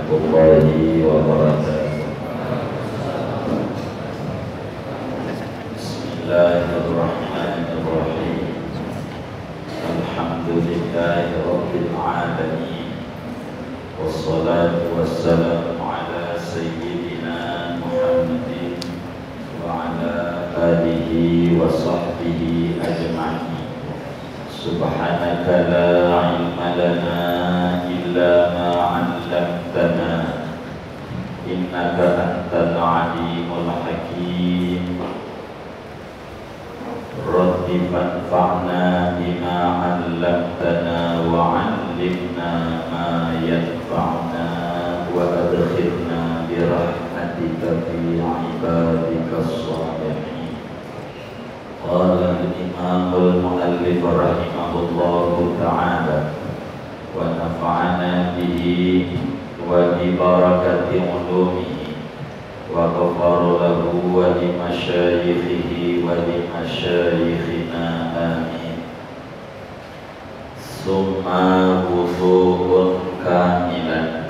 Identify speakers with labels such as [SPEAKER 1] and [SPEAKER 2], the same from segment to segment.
[SPEAKER 1] warahmatullahi wabarakatuh. Bismillahirrahmanirrahim. Alhamdulillahi rabbil alamin. Wassalatu wassalamu ala sayyidina Muhammadin wa ala alihi wa sahbihi ajma'in. Subhanaka la ilma lana illa ma 'allamtana innaka antal alimul hakim. Rabbi fanfa'na bima 'allamtana wa 'allimna ma yanfa'una wa adkhilna bi rahmatika fi 'ibadikas shalihin. Qala al-imam al-muallif rahimahullahu ta'ala wa nafa'ana bihi wa bi barakati 'ulumihi wa ghafara lahu wa li masyayikhihi wa li masyayikhina amin. Summa wudu'un kamilan.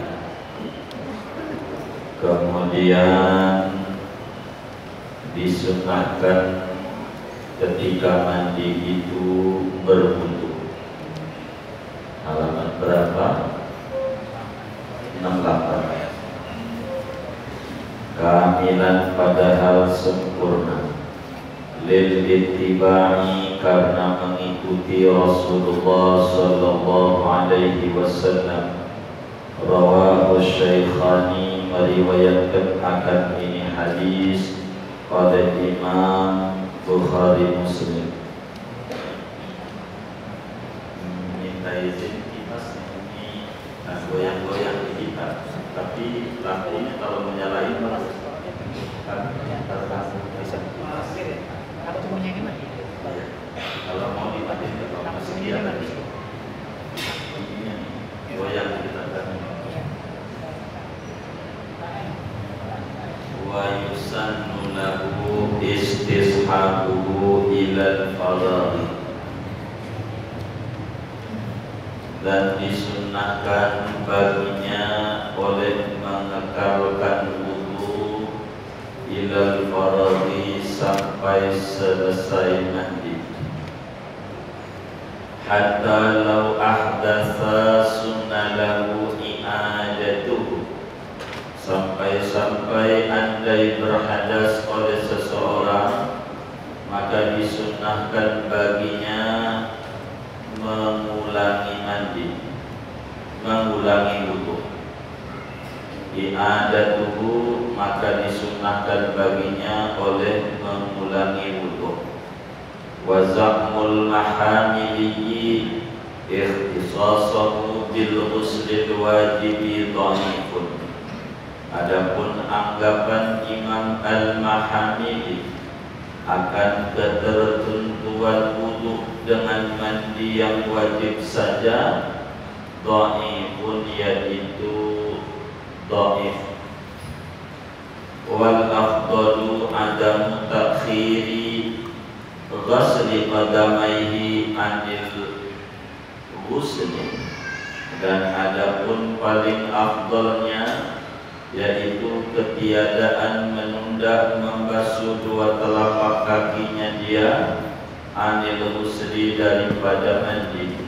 [SPEAKER 1] Kemudian disunahkan ketika mandi itu berwudu. Halaman berapa? 68. Kamilan padahal sempurna, lil ittiba'i karena mengikuti Rasulullah sallallahu alaihi wasallam. Rawahu Syaikhani meriwayatkan akan ini hadis oleh Imam Bukhari Muslim. Minta izin kipas ini goyang-goyang di kipas, tapi lampunya kalau menyalain bisa.
[SPEAKER 2] Apa tuh punya gimana?
[SPEAKER 1] Kalau mau dimatiin kalau masih dia tadi. Goyang kita kan. Wa yusannu lahu istishabuhu ilal fadhari. Dan disunnahkan baginya oleh mengekalkan wudu ilal faraghi sampai selesai mandi. Hatta law ahdatha sunnalahu i'adatuhu, sampai-sampai andai berhadas oleh seseorang, maka disunnahkan baginya mengulangi mandi, mengulangi wudu. I'adatuhu, maka disunnahkan baginya oleh mengulangi wudu. Wa za'mul mahamili ikhtisasahu bil ghuslil wajibi dhaifun. Adapun anggapan Imam Al-Mahamili akan ketertentuan wudu dengan mandi yang wajib saja, dhaifun, yaitu dhaif. Wal afdalu adamu takhiri ghasli qadamaihi anil ghusli, dan adapun paling afdalnya yaitu ketiadaan menunda membasuh dua telapak kakinya dia anil ghusli, daripada mandi.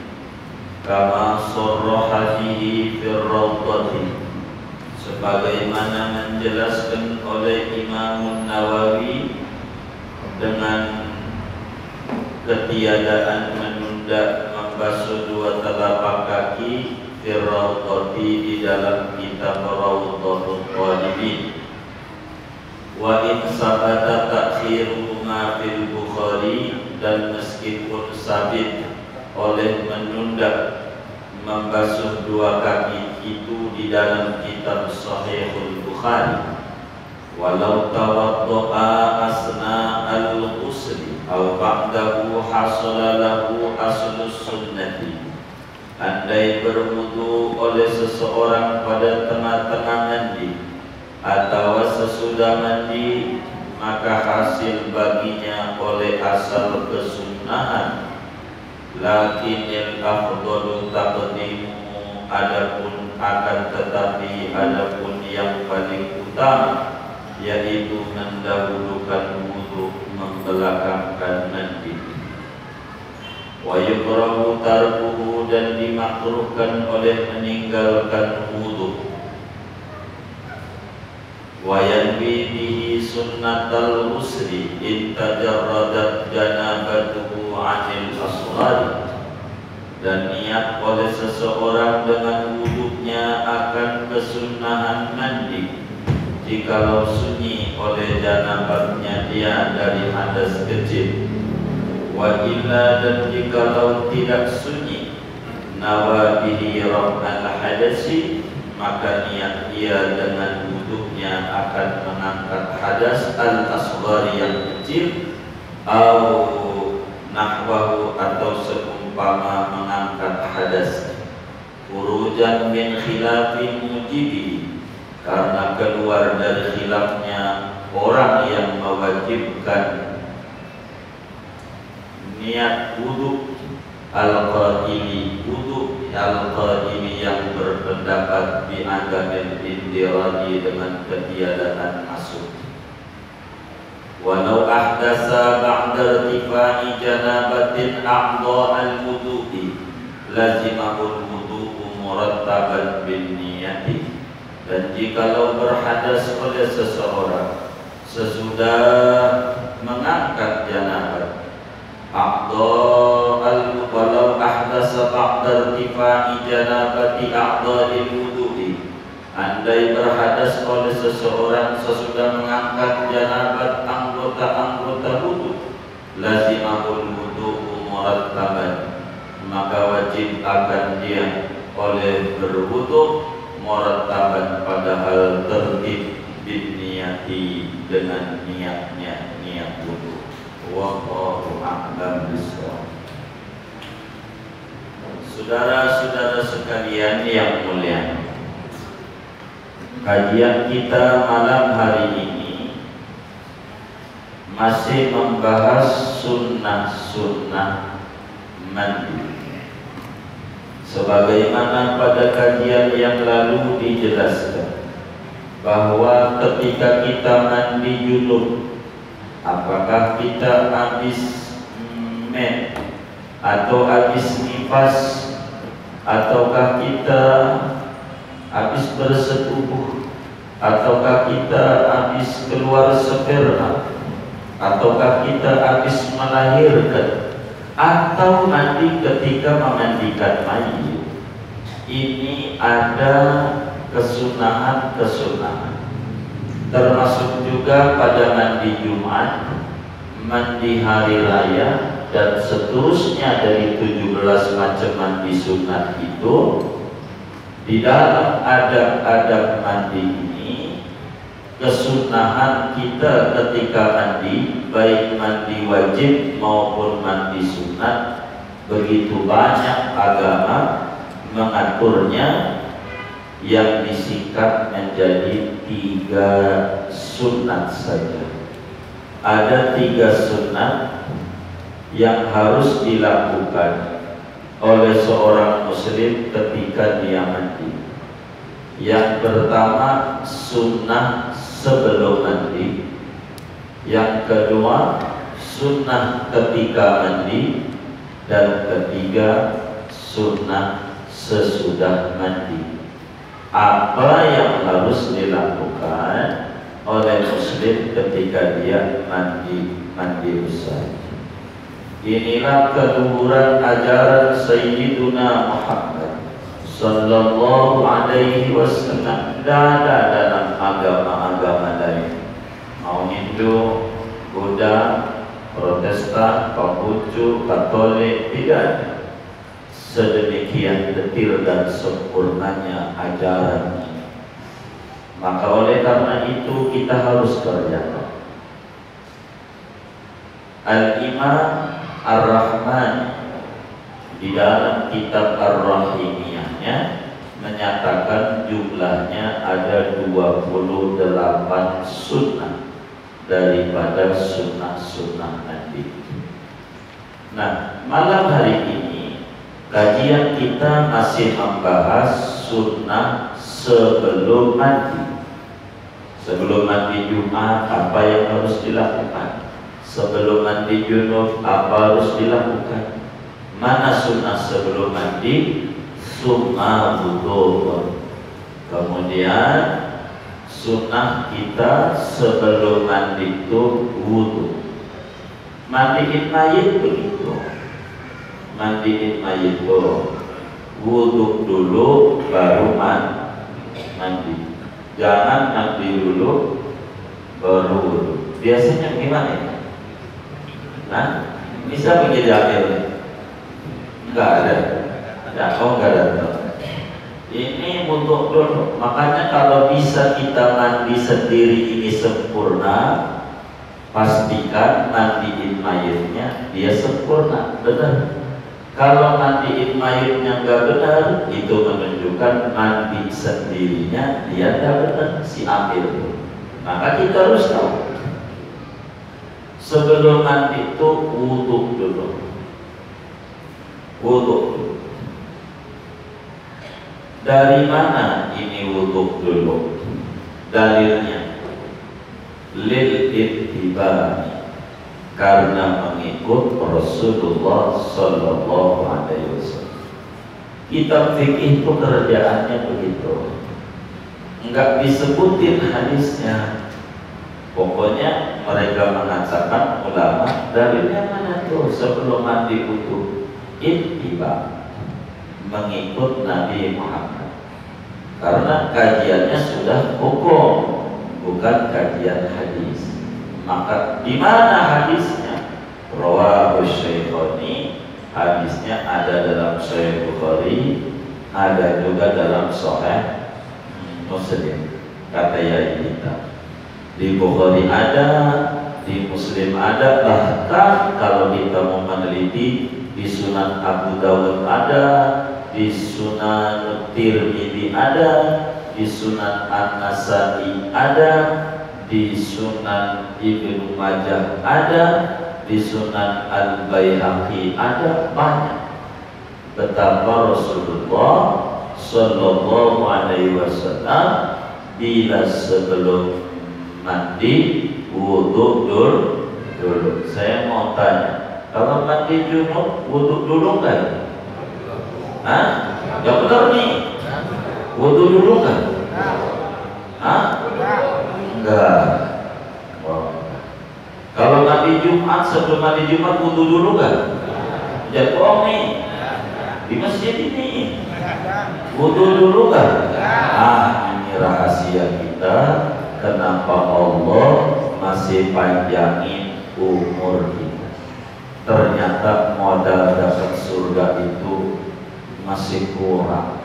[SPEAKER 1] Kama sarraha fihi fir rawdati, sebagaimana menjelaskan oleh Imam Nawawi dengan ketiadaan menunda membasuh dua telapak kaki fir rawdati, di dalam kitab Rawdatul Talibin. Wa in sabata ta'khiru ma fil Bukhari, dan meskipun sabit oleh menunda membasuh dua kaki itu di dalam kitab Sahihul Bukhari, walau tawaddo'a asna al-ghusli aw ba'dahu hasala lahu aslus sunnati, andai berwudu oleh seseorang pada tengah-tengah mandi atau sesudah mandi, maka hasil baginya oleh asal kesunnahan. Lakinil afdalu taqdimu, adapun
[SPEAKER 3] akan tetapi adapun yang paling utama yaitu mendahulukan wudu, membelakangkan mandi. Wa yukrahu tarkuhu, dan dimakruhkan oleh meninggalkan wudu. Wa yanwi bihi sunnatal musli in tajarradat janabatuhu 'anil asghari, dan niat oleh seseorang dengan wudunya akan kesunahan mandi jikalau sunyi oleh janabatnya dia dari hadas kecil. Wa illa, dan jikalau tidak sunyi, nawa bihi raf'al hadasi, maka niat ia dengan wudunya akan mengangkat hadas al-asghari yang kecil, au nahwahu, atau seumpama mengangkat hadas, khurujan min khilafin mujibi, karena keluar dari khilafnya orang yang mewajibkan niat wudu al-qaili, wudu al-qaili yang berpendapat bi adamil indiradi, dengan ketiadaan masuk. Walau ahdasa ba'da irtifai janabatin a'dha al-wudu'i lazimahul wudu'u murattaban bin niyati, dan jikalau berhadas oleh seseorang sesudah mengangkat janabat, walau ahdasa ba'da irtifai janabati a'dha al-wudu'i, andai berhadas oleh seseorang sesudah mengangkat janabat anggota-anggota wudu, lazimahul wudu'u murattaban, maka wajib akan dia oleh berwudu murattaban, padahal tertib bin niyati, dengan niatnya, niat wudu. Wallahu a'lam bishawab. Saudara-saudara sekalian yang mulia, kajian kita malam hari ini masih membahas sunnah-sunnah mandi. Sebagaimana pada kajian yang lalu dijelaskan bahwa ketika kita mandi junub, apakah kita habis men atau habis nifas, ataukah kita habis bersetubuh, ataukah kita habis keluar sperma, ataukah kita habis melahirkan, atau mandi ketika memandikan mayit. Ini ada kesunahan-kesunahan, termasuk juga pada mandi Jumat, mandi hari raya, dan seterusnya dari 17 macam mandi sunat itu. Di dalam adab-adab mandi ini, kesunahan kita ketika mandi, baik mandi wajib maupun mandi sunat, begitu banyak agama mengaturnya, yang disingkat menjadi 3 sunat saja. Ada 3 sunat yang harus dilakukan oleh seorang muslim ketika dia mandi. Yang pertama, sunnah sebelum mandi. Yang kedua, sunnah ketika mandi. Dan ketiga, sunnah sesudah mandi. Apa yang harus dilakukan oleh muslim ketika dia mandi besar? Inilah keluhuran ajaran Sayyiduna Muhammad sallallahu alaihi wasallam. Tidak ada dalam agama-agama lain, mau Hindu, Buddha, Protestan, Konghucu, Katolik, tidak ada sedemikian detil dan sempurnanya ajaran ini. Maka oleh karena itu kita harus kerjakan. Al-Imam Ar-Rahman di dalam kitab Ar-Rahimiyahnya menyatakan jumlahnya ada 28 sunnah daripada sunnah-sunnah mandi. Nah, malam hari ini kajian kita masih membahas sunnah sebelum mandi. Sebelum mandi Jumat apa yang harus dilakukan? Sebelum mandi junub apa harus dilakukan? Mana sunnah sebelum mandi? Sunnah wudu. Kemudian sunnah kita sebelum mandi itu wudu. Mandiin mayit begitu. Mandiin mayit itu wudu dulu baru mandi. Jangan mandi dulu baru wudu. Biasanya gimana ya? Nah, bisa menjadi akhir? Enggak ada. Oh enggak ada. Ini untuk dulu. Makanya kalau bisa kita mandi sendiri ini sempurna, pastikan mandiin mayitnya dia sempurna, benar. Kalau mandiin mayitnya nggak benar, itu menunjukkan mandi sendirinya dia nggak benar, si ambil. Maka kita harus tahu sebelum mandi itu wudu dulu. Wudu. Dari mana ini wudu dulu? Dalilnya lil ittibani, karena mengikut Rasulullah Sallallahu Alaihi Wasallam. Kitab fikih itu kerjaannya begitu, enggak disebutin hadisnya. Pokoknya mereka mengatakan ulama dalilnya mana tuh sebelum mandi wudu? Ittiba, mengikut Nabi Muhammad. Karena kajiannya sudah hukum, bukan kajian hadis. Maka di mana hadisnya? Rawahu Syaikhani, hadisnya ada dalam Sahih Bukhari, ada juga dalam Sahih Muslim. Kata Yai kita, di Bukhari ada, di Muslim ada, bahkan kalau kita mau meneliti di Sunan Abu Dawud ada, di Sunan Tirmidzi ada, di Sunan An-Nasa'i ada, di Sunan Ibnu Majah ada, di Sunan Al-Baihaqi ada, banyak. Betapa Rasulullah Sallallahu Alaihi Wasallam bila sebelum mandi wudu dulu. Saya mau tanya, kalau mandi junub wudu dulu kan? Hah? Ya benar nih. Wudu dulu kan? Hah? Enggak. Oh. Kalau mandi Jumat, sebelum mandi Jumat wudu dulu kan? Jangan bohong nih. Di masjid ini wudu dulu kan? Ini rahasia kita. Kenapa Allah masih panjangin umur kita? Ternyata modal dapat surga itu masih kurang.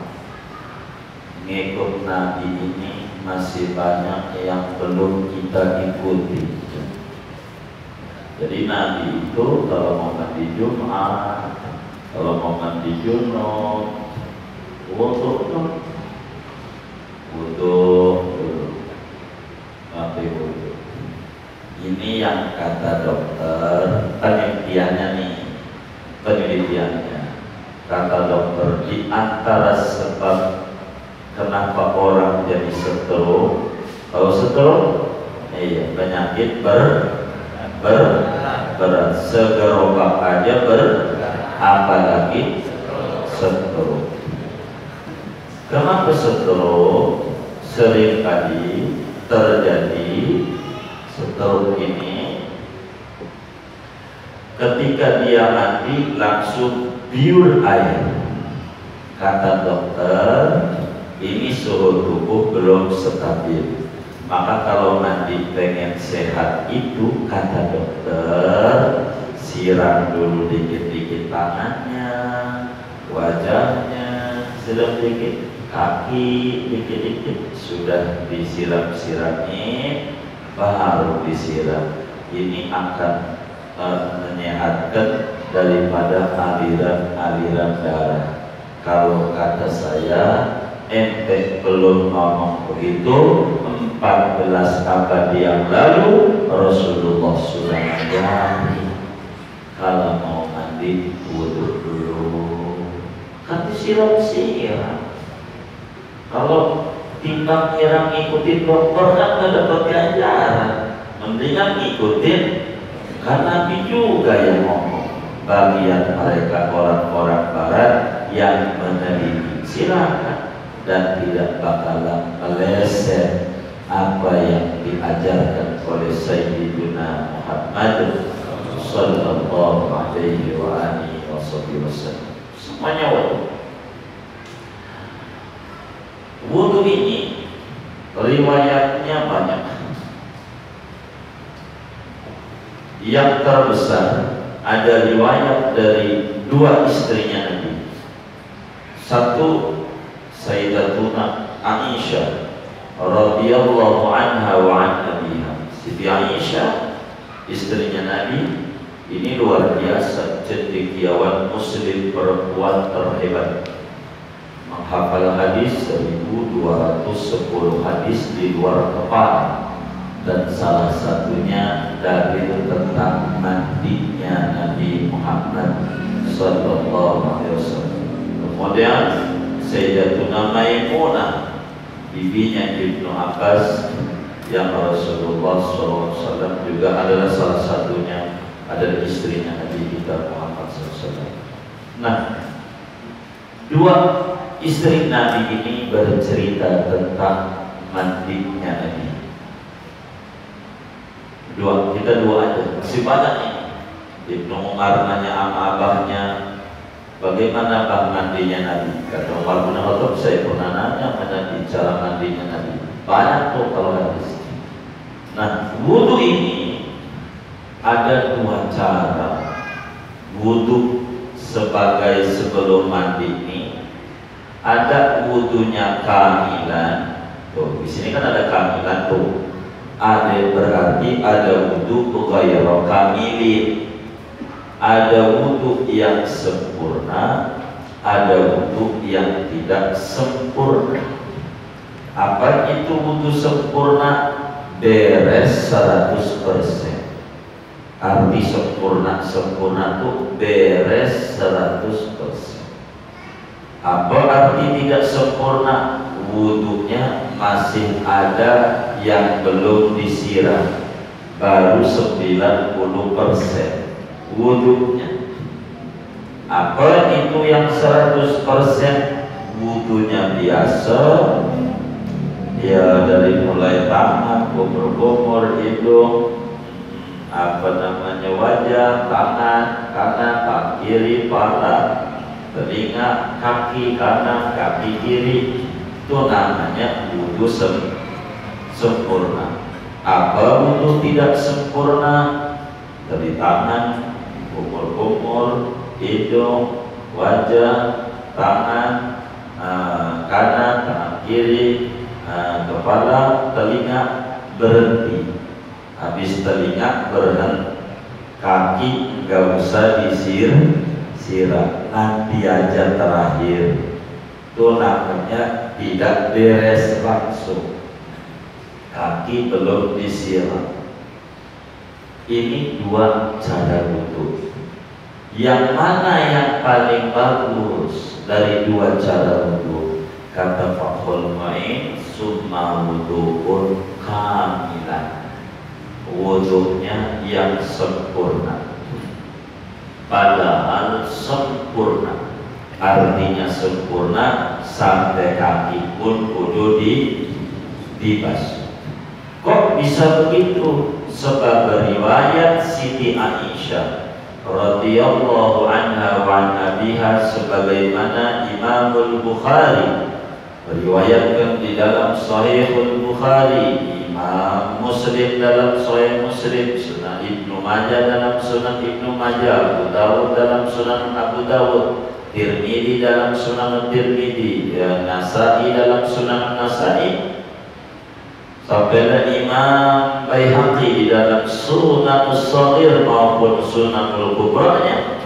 [SPEAKER 3] Ngikut Nabi ini masih banyak yang belum kita ikuti. Jadi Nabi itu kalau mau mandi Jumat, kalau mau mandi junub, wudu wudu. Ini yang kata dokter, penelitiannya nih, kata dokter, di antara sebab kenapa orang jadi stroke, kalau stroke, penyakit berat, segerobak aja apalagi stroke. Kenapa stroke? Sering kali terjadi stroke ini ketika dia mandi langsung biur air. Kata dokter, ini suhu tubuh belum stabil. Maka kalau mandi pengen sehat itu, kata dokter, siram dulu dikit-dikit tangannya, wajahnya, sedikit kaki, dikit-dikit, sudah disiram-siramin, baru disiram. Ini akan menyehatkan daripada aliran darah. Kalau kata saya, ente belum ngomong begitu, 14 abad yang lalu Rasulullah sudah mengajari kalau mau mandi wudu dulu, kan disiram-siram. Kalau timbang ngira ngikutin dokter kan nggak dapat ganjaran, mendingan ngikutin kan Nabi juga yang ngomong. Bagian mereka orang-orang barat yang meneliti silakan dan tidak bakalan meleset apa yang diajarkan oleh Sayyidina Muhammad sallallahu alaihi wa alihi wasallam. Semuanya wajib. Wudu ini riwayatnya banyak. Yang terbesar ada riwayat dari dua istrinya Nabi. Satu Sayyidatuna Aisyah radhiyallahu anha wa an abiha. Siti Aisyah istrinya Nabi ini luar biasa cendekiawan muslim perempuan terhebat, menghafal hadis 1210 hadis di luar kepala, dan salah satunya dari tentang mandinya Nabi Muhammad sallallahu alaihi wasallam. Kemudian Sayyidatuna Maimunah bibinya Ibnu Abbas yang Rasulullah SAW juga adalah salah satunya, adalah istrinya Nabi kita Muhammad SAW. Nah, dua istri Nabi ini bercerita tentang mandinya Nabi. Kita dua aja, masih banyak ini. Ibnu Umar nanya sama abahnya, bagaimana bang mandinya Nabi? Kata Umar bin Khattab, saya pernah nanya mengenai cara mandinya Nabi. Banyak tuh kalau hadis. Nah, wudu ini ada dua cara. Wudu sebagai sebelum mandi ini ada wudunya kamilan. Tuh, di sini kan ada kamilan tuh. Ada berarti ada wudu ghairu kamilin. Ada wudu yang sempurna, ada wudu yang tidak sempurna. Apa itu wudu sempurna? Beres 100%. Arti sempurna tuh beres 100%. Apa arti tidak sempurna? Wudunya masih ada yang belum disiram, baru 90% wudunya. Apa itu yang 100%? Wudunya biasa, ya dari mulai tangan, kumur-kumur, hidung, wajah, tangan kanan, tangan kiri, pala, telinga, kaki kanan, kaki kiri. Itu namanya wudu sempurna. Apa wudu tidak sempurna? Dari tangan, kumur-kumur, hidung, wajah, tangan kanan, tangan kiri, kepala, telinga berhenti. Habis telinga berhenti, kaki nggak usah disiram, nanti aja terakhir. Itu namanya tidak beres langsung, kaki belum disiram. Ini dua cara wudu. Yang mana yang paling bagus dari dua cara wudu? Kata Fathul Mu'in, summa wudu'un kamilan. Wudunya yang sempurna. Padahal sempurna artinya sempurna sampai kaki pun kudu dibasuh. Kok bisa begitu? Sebab riwayat Siti Aisyah radhiyallahu anha wa an abiha, sebagaimana Imamul Bukhari meriwayatkan di dalam Sahihul Bukhari, Imam Muslim dalam Sahih Muslim, Sunan Ibnu Majah dalam Sunan Ibnu Majah, Abu Dawud dalam Sunan Abu Dawud, Tirmidzi dalam Sunan Tirmidzi, Nasai dalam Sunan Nasai, sampai Imam Baihaqi di dalam Sunan Shaghir maupun Sunan Al-Kubranya.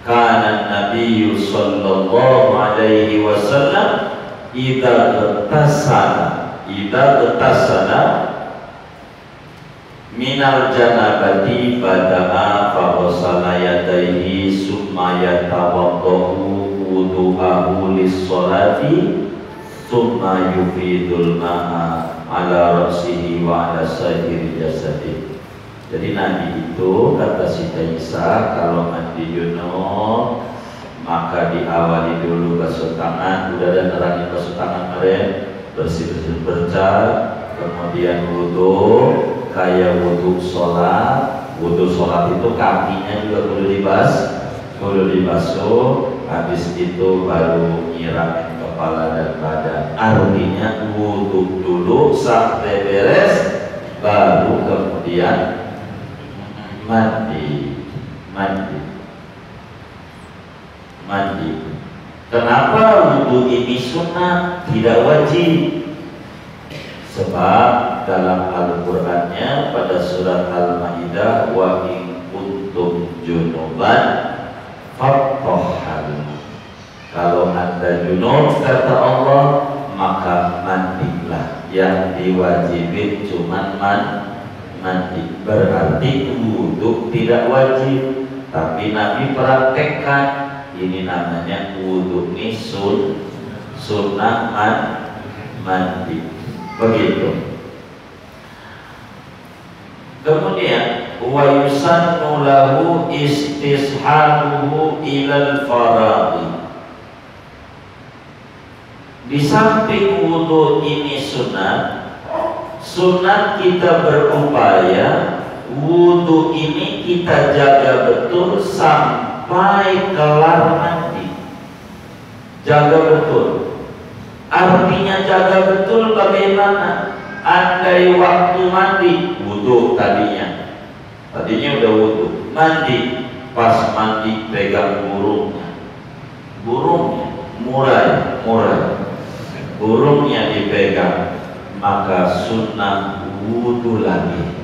[SPEAKER 3] Kana Nabi sallallahu alaihi wasallam idza tasana minal janabati bada'a fa ghasala yadayhi summa yatawaddahu wudu'ahu lis-sholati summa yufidul ma'a ala ra'sihi wa ala sairi jasadi. Jadi Nabi itu kata Siti Aisyah kalau mandi junub maka diawali dulu basuh tangan, udah ada nerangin basuh tangan kemarin, bersih-bersih bercat, kemudian wudhu kayak wudhu sholat. Wudhu sholat itu kakinya juga kudu dibasuh, habis itu baru nyiramin kepala dan badan. Artinya wudhu dulu sampai beres, baru kemudian mandi. Kenapa wudhu ini sunnah, tidak wajib? Sebab dalam Al-Qur'annya pada surat Al-Maidah, wa in kuntum junuban fattahharu. Kalau Anda junub kata Allah, maka mandilah. Yang diwajibin cuman mandi. Berarti wudhu tidak wajib, tapi Nabi praktekkan. Ini namanya wudhu ini sunnah mandi. Begitu. Kemudian wa yusannu lahu istishabuhu ilal faraghi. Di samping wudhu ini sunat kita berupaya wudhu ini kita jaga betul sampai kelar mandi. Jaga betul. Artinya jaga betul bagaimana? Andai waktu mandi, wudhu tadinya udah wudhu, mandi, pas mandi pegang burungnya, burungnya dipegang, maka sunnah wudhu lagi.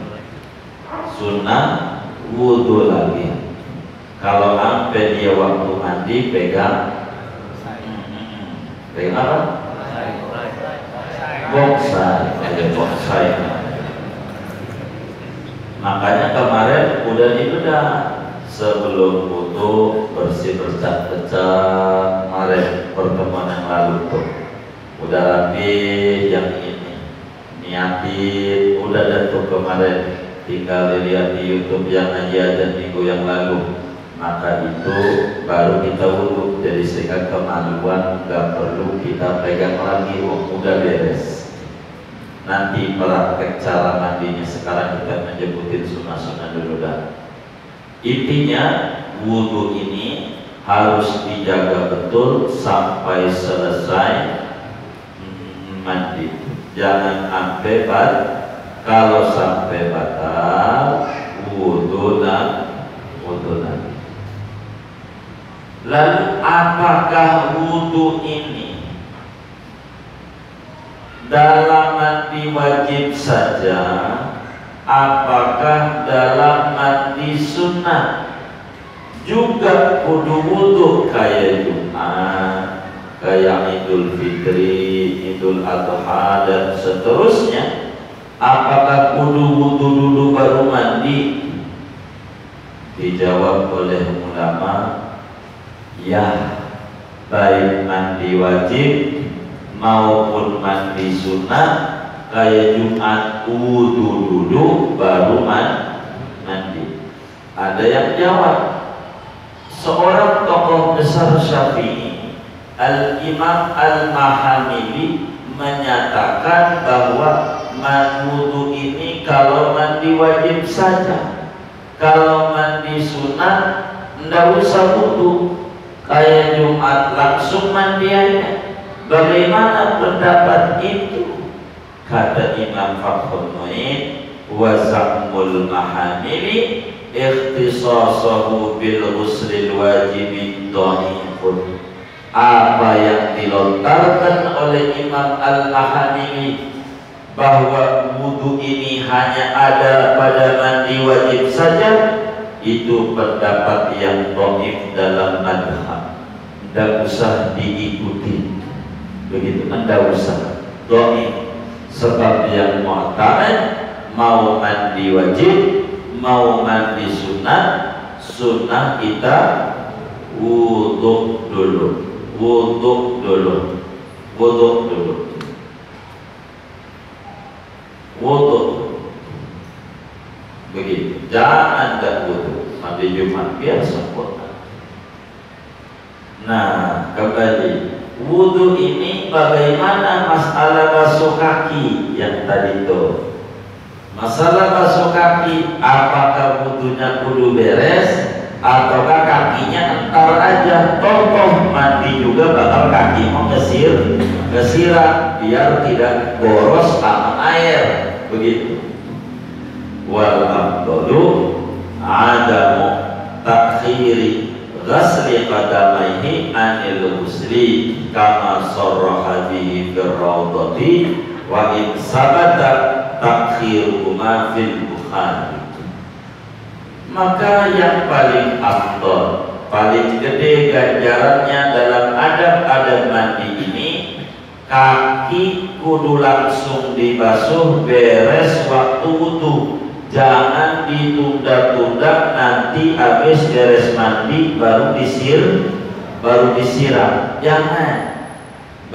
[SPEAKER 3] Kalau sampai dia waktu mandi pegang apa? Bongsai. Makanya kemarin udah dibedah sebelum wudhu bersih bercat. Kemarin pertemuan yang lalu tuh udah rapi, yang ini niatin udah ada tuh kemarin, tinggal dilihat di YouTube yang aja dan minggu yang lalu. Maka itu baru kita wudhu. Jadi sehingga kemaluan nggak perlu kita pegang lagi, udah beres. Nanti praktek cara mandinya, sekarang kita menyebutin sunnah-sunnah dulu dah. Intinya wudhu ini harus dijaga betul sampai selesai mandi. Jangan sampai kalau sampai batal wudhu lagi. Lalu apakah wudhu ini dalam mandi wajib saja? Apakah dalam mandi sunnah juga kudu wudhu kayak Jumat, kayak Idul Fitri, Idul Adha dan seterusnya? Apakah kudu wudhu dulu baru mandi? Dijawab oleh ulama, ya, baik mandi wajib maupun mandi sunnah kayak Jumat wudhu dulu baru mandi. Ada yang jawab, seorang tokoh besar Syafi'i, Al-Imam Al-Mahamili, menyatakan bahwa wudhu ini kalau mandi wajib saja. Kalau mandi sunnah ndak usah wudhu, kayak Jumat langsung mandi aja. Bagaimana pendapat itu? Kata Imam Fakhruddin Mu'in, wa zamul mahamili ikhtisasahu bil ghuslil wajibid dhaifun. Apa yang dilontarkan oleh Imam Al-Mahamili bahwa wudhu ini hanya ada pada mandi wajib saja, itu pendapat yang dhaif dalam madhab, tidak usah diikuti. Begitu, tidak usah, dhaif. Sebab yang mu'tamad mau mandi wajib, mau mandi sunnah kita wudhu dulu. Wudu dulu. Wudu. Begitu. Jangan gak wudu. Mandi Jumat biar sempurna. Nah, kembali. Wudu ini bagaimana masalah basuh kaki yang tadi itu? Masalah basuh kaki, apakah wudunya kudu beres ataukah kakinya entar aja? Toh mandi juga bakal kaki kesirat biar tidak boros sama air, begitu. Wal afdalu adamu takhiri ghasli qadamaihi anil ghusli kama sarraha bihi fil rawdati wa in sabata takhiruhuma fil Bukhari. Maka yang paling afdal, paling gede ganjarannya dalam adab-adab mandi ini, kaki kudu langsung dibasuh beres waktu wudu. Jangan ditunda-tunda nanti habis beres mandi baru disiram. Jangan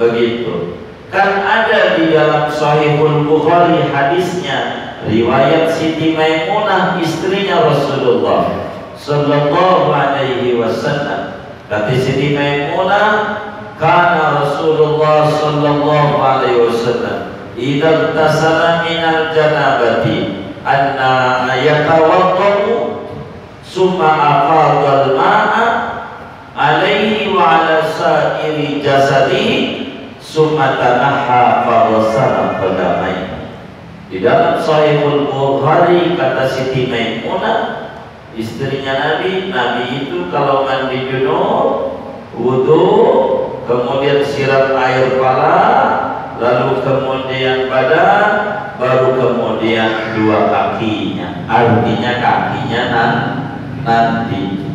[SPEAKER 3] begitu. Kan ada di dalam Sahihul Bukhari hadisnya, riwayat Siti Maimunah istrinya Rasulullah sallallahu alaihi wasallam. Kata Siti Maimunah, kana Rasulullah sallallahu alaihi wasallam idza tasala minal janabati anna yatawaddau summa afadal ma'a alaihi wa ala sa'iri jasadihi summa tanaha fawasana qadamai. Di dalam Sahihul Bukhari kata Siti Maimunah istrinya Nabi itu kalau mandi junub wudu, kemudian siram air pala, lalu kemudian badan, baru kemudian dua kakinya. Artinya kakinya nanti.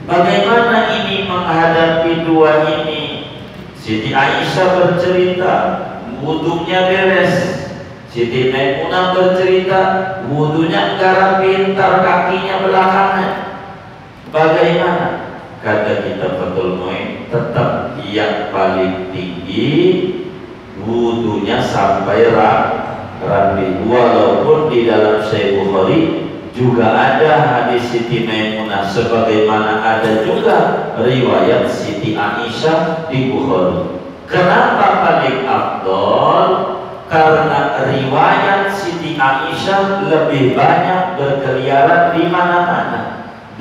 [SPEAKER 3] Bagaimana ini menghadapi dua ini? Siti Aisyah bercerita wudunya beres. Siti Maimunah bercerita wudunya enggak pintar, kakinya belakangan. Bagaimana? Kata kita Fathul Muin, tetap yang paling tinggi wudunya sampai rapi. Walaupun di dalam Sahih Bukhari juga ada hadis Siti Maimunah, sebagaimana ada juga riwayat Siti Aisyah di Bukhari. Kenapa paling afdol? Karena riwayat Siti Aisyah lebih banyak berkeliaran di mana-mana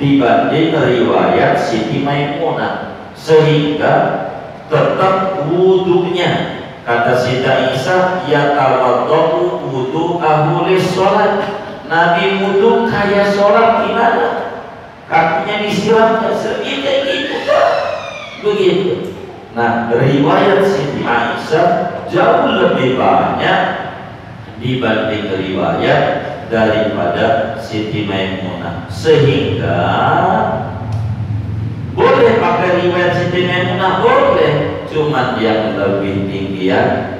[SPEAKER 3] dibanding riwayat Siti Maimunah, sehingga tetap wudunya. Kata Siti Aisyah, ya tawaddu wudu ahulis sholat. Nabi wudu kayak sholat gimana? Kakinya disiramnya segitu begitu. Nah, riwayat Siti Aisyah jauh lebih banyak dibanding riwayat daripada Siti Maimunah, sehingga boleh pakai riwayat Siti Maimunah, boleh. Cuman yang lebih tinggi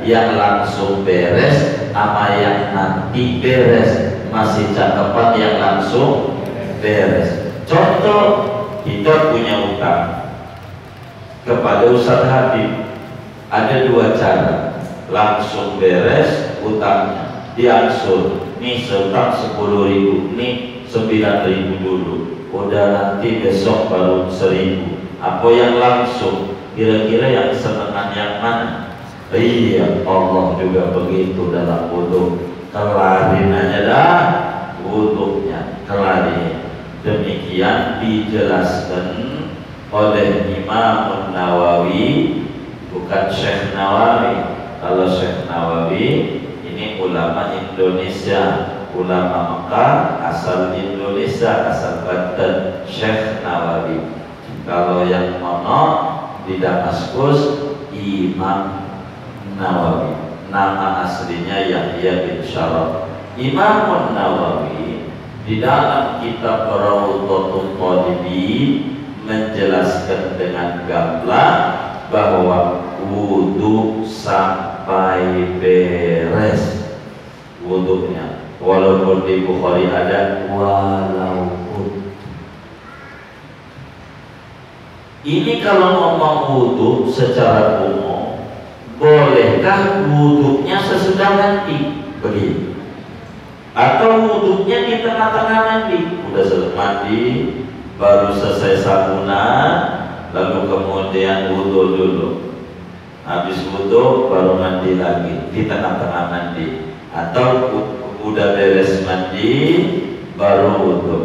[SPEAKER 3] yang langsung beres sama yang nanti beres. Masih cakepan yang langsung beres. Contoh, kita punya utang kepada Ustaz Habib. Ada dua cara, langsung beres utangnya, diangsur. Nih seutang 10.000, nih 9.000 dulu, udah nanti besok baru 1.000. Apa yang langsung? Kira-kira yang senengan yang mana? Iya, Allah juga begitu dalam wudu. Kelarin aja dah wudunya, kelarin. Demikian dijelaskan oleh Imam Nawawi, bukan Syekh Nawawi. Kalau Syekh Nawawi ini ulama Indonesia, ulama Mekah asal Indonesia, asal Banten, Syekh Nawawi. Kalau yang mono di Damaskus, Imam Nawawi. Nama aslinya Yahya bin Syaraf. Imam Nawawi di dalam kitab Rawdatul Talibin menjelaskan dengan gamblang bahwa wudu sampai beres wudunya. Walaupun di Bukhari ada walaupun. Ini kalau ngomong wudu secara umum, bolehkah wudhunya sesudah mandi? Begitu. Atau wudhunya di tengah-tengah mandi, udah selesai mandi, baru selesai sabunan, lalu kemudian wudhu dulu. Habis wudhu baru mandi lagi di tengah-tengah mandi. Atau udah beres mandi baru wudhu.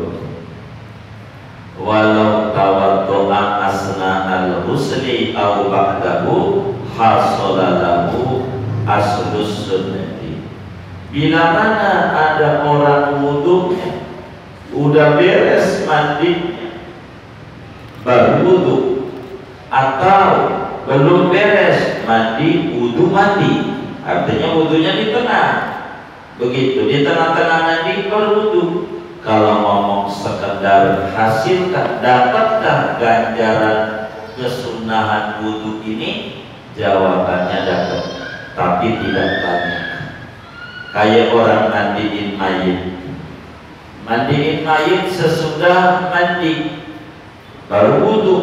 [SPEAKER 3] Walau tawaddu'a asna al-husli au ba'dahu hasolalahu aslus sunnati. Bila mana ada orang wudhunya udah beres mandinya baru wudhu, atau belum beres mandi wudhu mandi, artinya wudhunya di tengah, begitu di tengah-tengah mandi baru wudhu. Kalau ngomong sekedar hasilkan, dapatkah ganjaran kesunahan wudhu ini? Jawabannya dapat, tapi tidak banyak. Kayak orang mandiin mayit. Mandiin mayit sesudah mandi baru wudhu.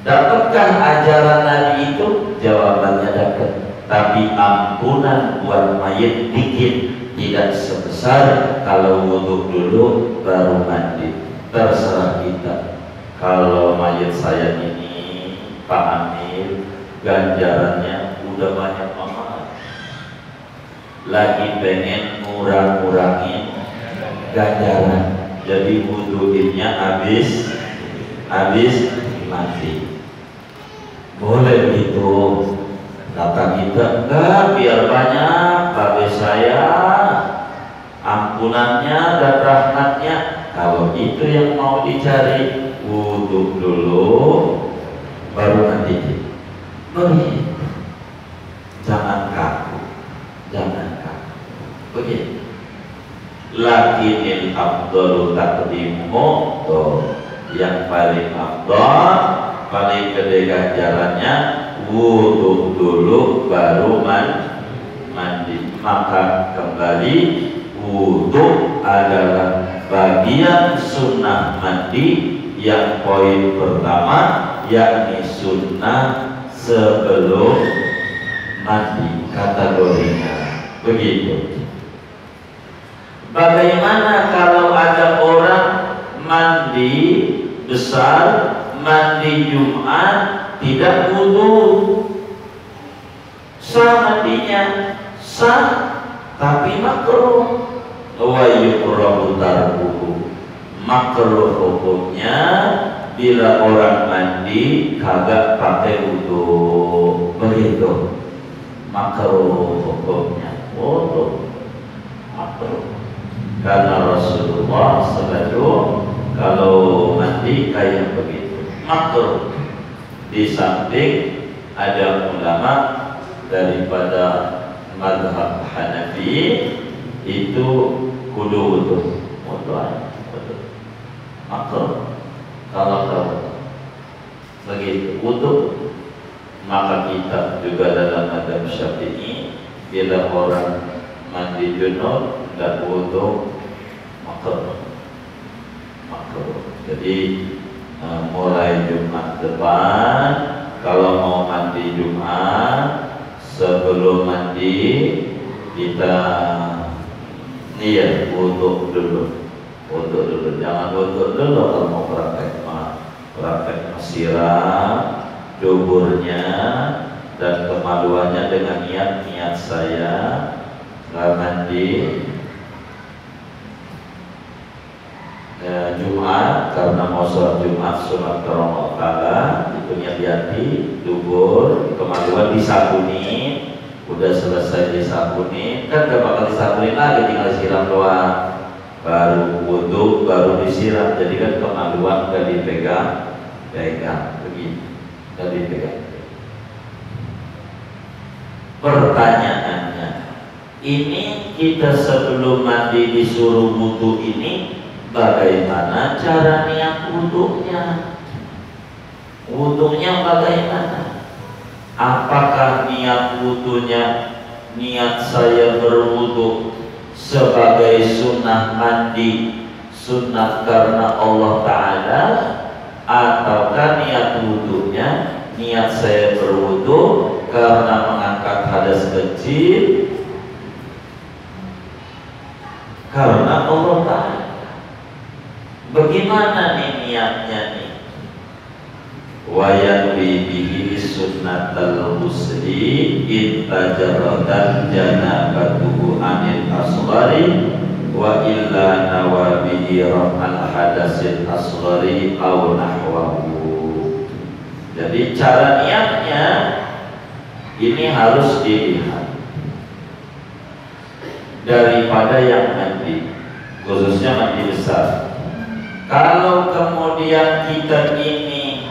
[SPEAKER 3] Dapatkah ajaran Nabi itu? Jawabannya dapat, tapi ampunan buat mayit dikit, tidak sebesar kalau wudhu dulu baru mandi. Terserah kita. Kalau mayit saya ini Pak Amir, ganjarannya udah banyak banget, lagi pengen ngurang-ngurangin ganjaran, jadi wudhuinnya habis mati. Boleh begitu? Kata kita enggak, biar banyak bagi saya ampunannya dan rahmatnya. Kalau itu yang mau dicari, wudhu dulu baru mandi. Begitu. Jangan kaku, jangan kaku. Begitu. Lakinil afdalu taqdimuhu, yang paling afdal, paling gede ganjarannya wudhu dulu baru mandi. Maka kembali, wudhu adalah bagian sunnah mandi yang poin pertama, yakni sunnah sebelum mandi kategorinya. Begitu. Bagaimana kalau ada orang mandi besar, mandi Jumat, tidak wudhu? Sah mandinya, sah, tapi makruh. Wa yukrahu tarkuhu. Makruh hukumnya bila orang mandi kagak pakai wudhu. Begitu. Makruh hukumnya. Wudhu makruh. Karena Rasulullah selalu kalau mandi kayak begitu makruh. Di samping ada ulama daripada mazhab Hanafi itu kudu wudhu, makruh. Kalau begitu wudhu, maka kita juga dalam mazhab Syafi'i bila orang mandi junub dan wudhu makruh. Jadi mulai Jumat depan kalau mau mandi Jumat, sebelum mandi kita niat wudhu dulu. Jangan wudhu dulu kalau mau praktek siram duburnya dan kemaluannya dengan niat saya nggak mandi Jumat karena mau sholat Jumat sunat karomakala, itu hati-hati, dubur, kemaluan disabuni, udah selesai disabuni, kan gak bakal disabuni lagi, tinggal siram doang, baru wudhu, baru disiram, jadi kan kemaluan gak dipegang, begitu, gak dipegang. Pertanyaannya, ini kita sebelum mandi disuruh wudhu ini, bagaimana cara niat wudhunya? Wudhunya bagaimana? Apakah niat wudhunya niat saya berwudhu sebagai sunnah mandi, sunnah karena Allah Ta'ala, ataukah niat wudhunya niat saya berwudhu karena mengangkat hadas kecil karena Allah Ta'ala. Bagaimana nih niatnya nih? Wa yanwi bihi sunnatal musli intajaratan janabatuhu anil asghari wa illa nawabihi raf'al hadasil asghari aw nahwahu. Jadi cara niatnya ini harus dilihat daripada yang mandi, khususnya mandi besar. Kalau kemudian kita ini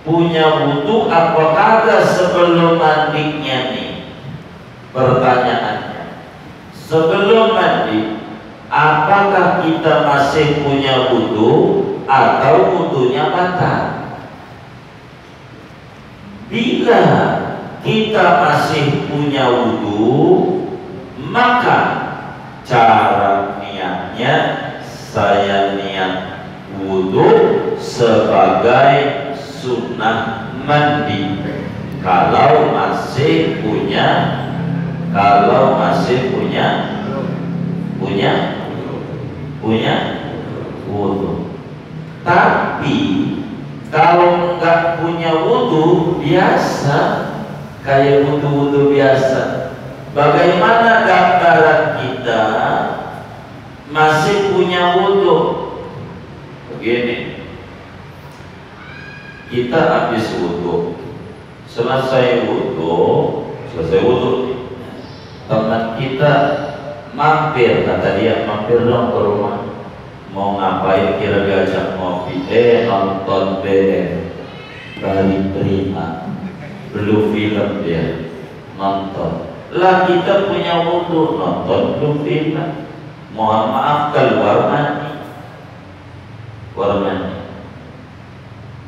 [SPEAKER 3] punya wudu apa kagak sebelum mandinya nih? Pertanyaannya, sebelum mandi apakah kita masih punya wudu atau wudunya batal? Bila kita masih punya wudu, maka cara niatnya saya niat wudu sebagai sunnah mandi. Kalau masih punya wudu. Tapi kalau nggak punya wudu biasa, kayak wudu biasa, bagaimana gambaran kita masih punya wudu? Begini, kita habis wudu, selesai wudu, teman kita mampir, kata dia, mampir dong ke rumah. Mau ngapain? Kira diajak ngopi, nonton BM Bali Prima, Blue Film dia nonton. Lah kita punya wudu, nonton Blue Film. Mohon maaf, keluar mandi.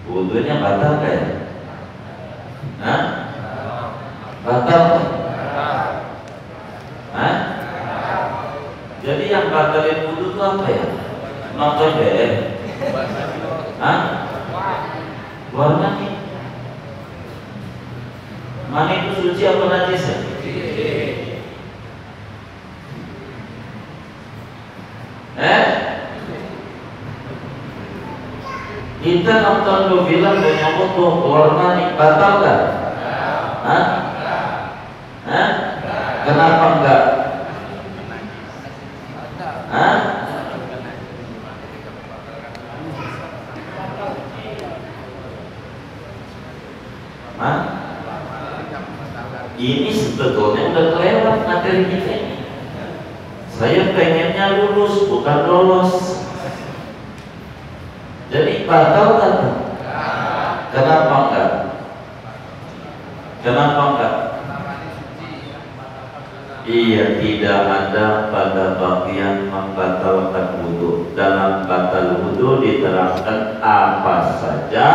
[SPEAKER 3] Wudunya batal kayak? Hah? Batal? Hah? Jadi yang batalin wudu itu apa ya? Nonton BM? Hah? Keluar mandi. Mani itu suci apa najis ya? Kita nonton dua film punya wudu, keluar mani, batal kan? Hah? Hah? Kenapa enggak? Hah? Hah? Ini sebetulnya udah kelewat materi kita ini. Saya pengennya lulus, bukan lolos. Jadi batal kan? Kenapa enggak? Kenapa enggak? Iya, tidak ada pada bagian membatalkan wudu. Dalam batal wudu diterangkan apa saja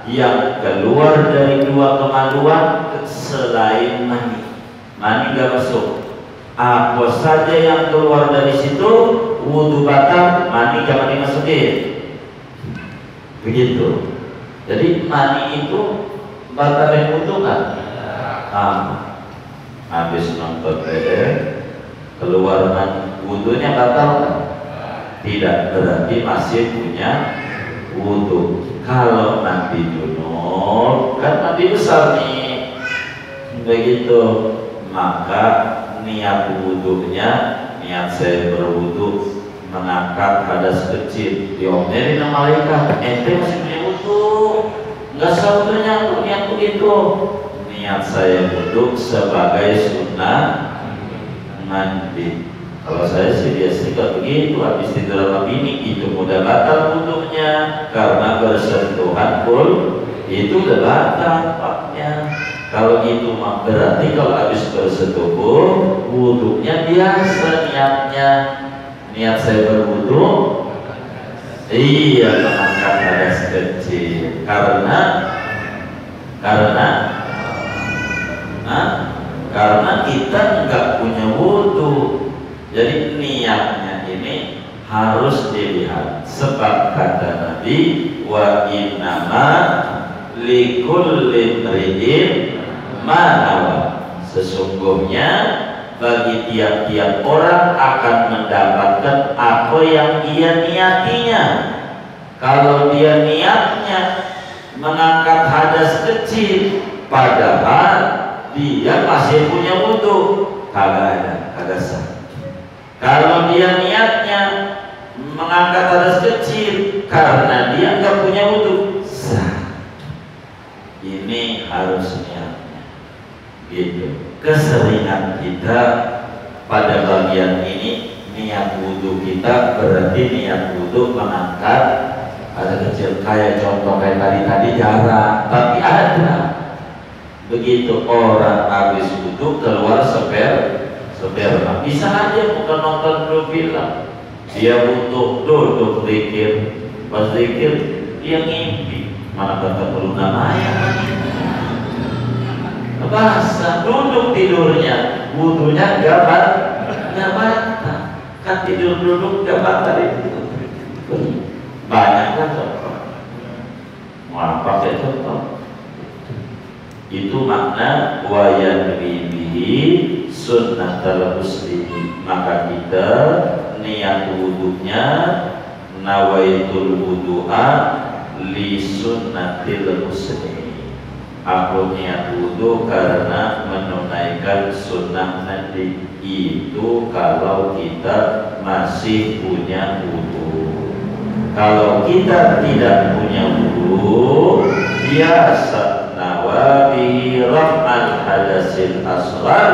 [SPEAKER 3] yang keluar dari dua kemaluan selain mani. Mani gak masuk. Apa saja yang keluar dari situ wudu batal, mani jangan dimasukin. Begitu. Jadi mani itu batalin wudu kan? Habis nonton BM keluar mani, wudunya batal kan? Tidak, berarti masih punya wudu. Kalau mandi junub kan mandi besar nih, begitu, maka niat wudunya, niat saya berwudu mengangkat hadas kecil, diomelin sama malaikat, ente masih punya wudu, nggak sebetulnya untuk niat begitu. Niat saya wudu sebagai sunnah mandi. Kalau saya sih biasanya begitu, habis tidur sama bini itu udah batal wudunya karena bersentuhan full, itu udah batal paknya. Kalau itu mah berarti kalau habis bersentuh wudunya biasa niatnya. Niat saya berwudu, iya mengangkat hadas kecil karena kita nggak punya wudu. Jadi niatnya ini harus dilihat. Sebab kata Nabi, wa innama likulli imri'in ma nawa. Sesungguhnya bagi tiap-tiap orang akan mendapatkan apa yang dia niatinya. Kalau dia niatnya mengangkat hadas kecil, padahal dia masih punya wudu, kagak sah. Kalau dia niatnya mengangkat hadas kecil karena dia nggak punya wudu, sah. Ini harus niatnya. Gitu. Keseringan kita pada bagian ini, niat wudu kita berarti niat wudu mengangkat ada kecil, kayak contoh kayak tadi jarang, tapi ada. Begitu orang habis wudu keluar sperma, bisa aja bukan nonton dulu film, dia butuh duduk zikir, pas zikir dia ngimpi, mana kata perlu namanya basah, duduk tidurnya, wudunya nggak batal, kan tidur duduk nggak batal itu. Banyak kan contoh, mau pakai contoh. Itu makna wayan bihi sunnatul muslimin. Maka kita niat wudunya nawaitul wudu'a li sunnatil muslimin. Aku niat wudu karena menunaikan sunnah Nabi. Itu kalau kita masih punya wudu. Kalau kita tidak punya wudu, biasa nawabi raf'al hadasil asghar,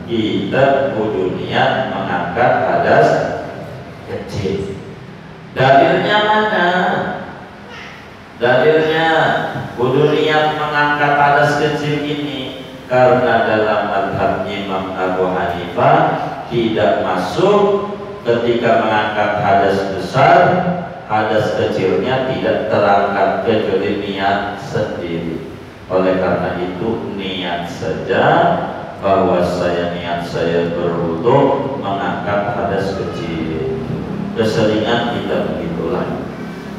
[SPEAKER 3] kita kudu niat mengangkat hadas kecil. Dalilnya mana? Dalilnya kudu niat mengangkat hadas kecil ini karena dalam mazhab Imam Abu Hanifah tidak masuk ketika mengangkat hadas besar, hadas kecilnya tidak terangkat kecuali niat sendiri. Oleh karena itu niat saja bahwa niat saya berwudu mengangkat hadas kecil. Keseringan kita begitulah.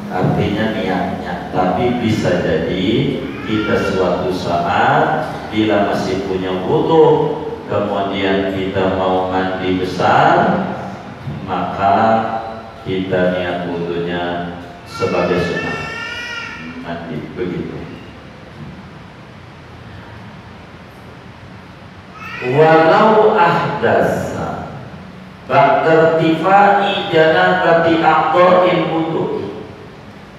[SPEAKER 3] Artinya niatnya, tapi bisa jadi kita suatu saat bila masih punya wudu, kemudian kita mau mandi besar, maka kita niat wudunya sebagai sunnah mandi, begitu. Walau ahdasa ba'da irtifai janabati aqda'il wudu.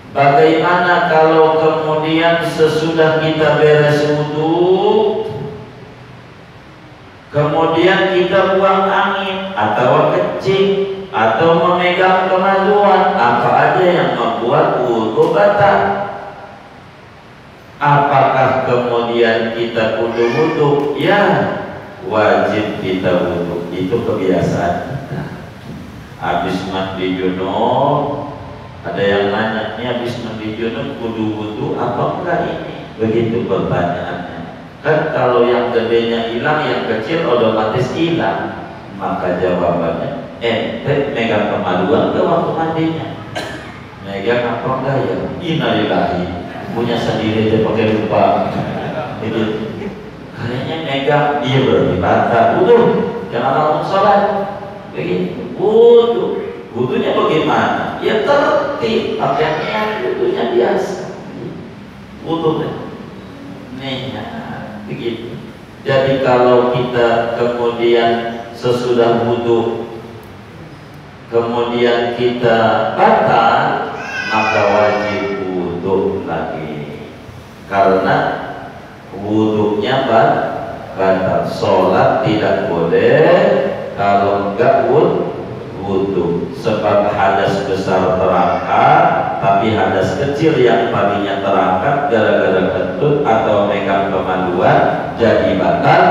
[SPEAKER 3] Bagaimana kalau kemudian sesudah kita beres wudu, kemudian kita buang angin atau kencing atau memegang kemaluan, apa aja yang membuat wudu batal? Apakah kemudian kita kudu wudu? Ya, wajib kita wudu. Itu kebiasaan kita. Habis mandi junub, ada yang nanya, ini habis mandi junub kudu wudu apa enggak ini? Begitu pertanyaannya. Kan kalau yang gedenya hilang, yang kecil otomatis hilang. Maka jawabannya, ente megang kemaluan ke waktu mandinya? Megang apa enggak ya? Innalillahi, punya sendiri aja pakai lupa. Itu kayaknya megang, iya berarti batal. Wudu, jangan langsung sholat. Begitu, wudu. Wudunya bagaimana? Ya tertib, pakaiannya wudunya biasa. Wudu nih, begitu. Jadi kalau kita kemudian sesudah wudu kemudian kita batal, maka wajib wudu lagi. Karena wudunya batal. Sholat tidak boleh kalau enggak wudu. Sebab hadas besar terangkat, tapi hadas kecil yang tadinya terangkat gara-gara kentut atau megang kemaluan jadi batal.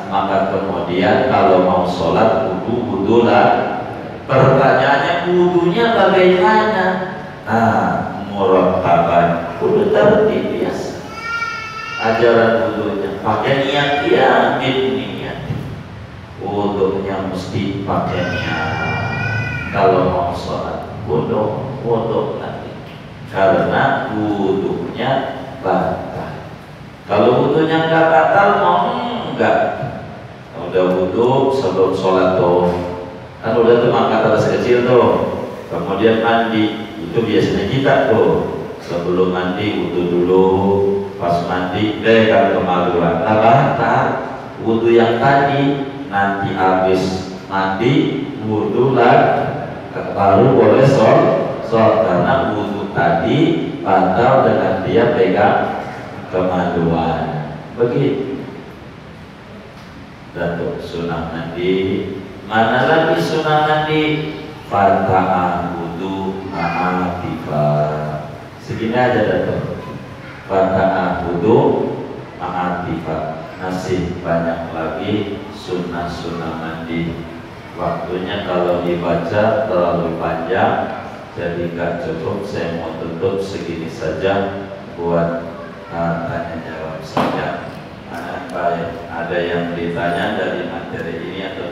[SPEAKER 3] Maka kemudian kalau mau sholat wudu lah. Pertanyaannya wudunya bagaimana? Murattaban, wudu tertib biasa. Ajaran wudunya pakai niat, ya niat. Wudunya mesti pakai niat. Kalau mau sholat wudu lagi, karena wudunya batal. Kalau wudunya nggak batal, mau enggak udah wudhu sebelum sholat tuh kan udah tuh angkat atas kecil tuh, kemudian mandi. Itu biasanya kita tuh sebelum mandi wudhu dulu, pas mandi kan kemaluan. Nah, wudhu yang tadi nanti habis mandi wudhu lagi baru boleh sholat karena wudhu tadi batal dengan dia pegang kemaluan. Begitu. Datuk sunah mandi. Mana lagi sunah mandi? Fata'ah wudhu ma'atifah. Segini aja Datuk. Fata'ah wudhu ma'atifah. Masih banyak lagi sunnah-sunnah mandi. Waktunya kalau dibaca terlalu panjang, jadi gak cukup. Saya mau tutup segini saja buat tanya jawab saja. Baik, ada yang ditanya dari materi ini atau